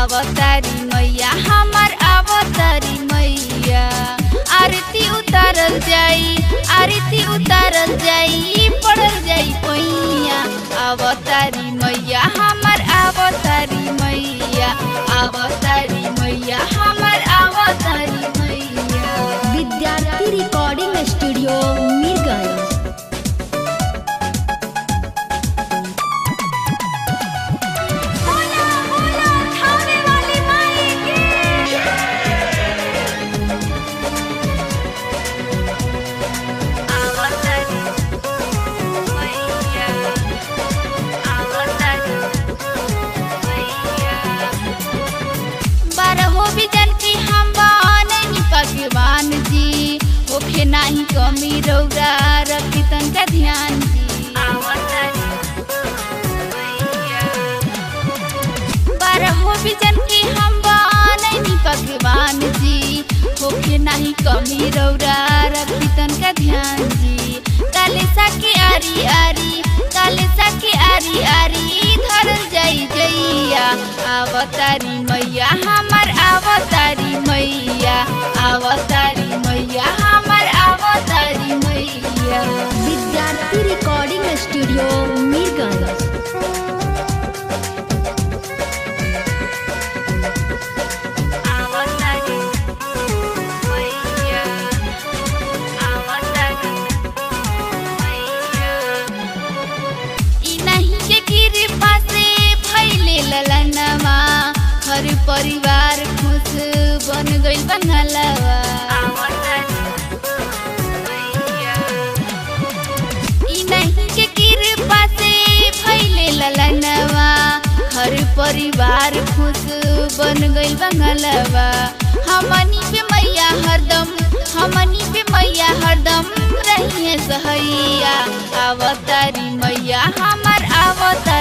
अवतारी मैया हमार अवतारी मैया। आरती उतारल जाई, आरती उतारल जाई, पढ़ल जाई पैया। अवतारी मैया हमार अवतारी मैया, अवतारी मैया हमार अवतारी मैया। विद्यार्थी रिकॉर्डिंग स्टूडियो मीरगंज। भगवान जी ओखे नाही कमी रौरा रखी तनका ध्यान जी। बारहो बिजन के हम बनैनी भगवान जी ओखे नाही कमी रौरा रखी तनका ध्यान जी। कालेसा के आरी आरी, कालेसा के आरी आरी धरल जाई जइया। अवतारी मैया हमार अवतारी मैया, अवतारी मैया हमार अवतारी मैया। विद्यार्थी रिकॉर्डिंग स्टूडियो मीरगंज। हर परिवार खुश बन गइल बंगलवा। ई नहीं के कृपा से फैले ललनवा, हर परिवार खुश बन गइल बंगलवा। हमनी पे मैया हरदम, हमनी पे मैया हरदम रहिए सहैया। अवतारी मैया हमार अवतारी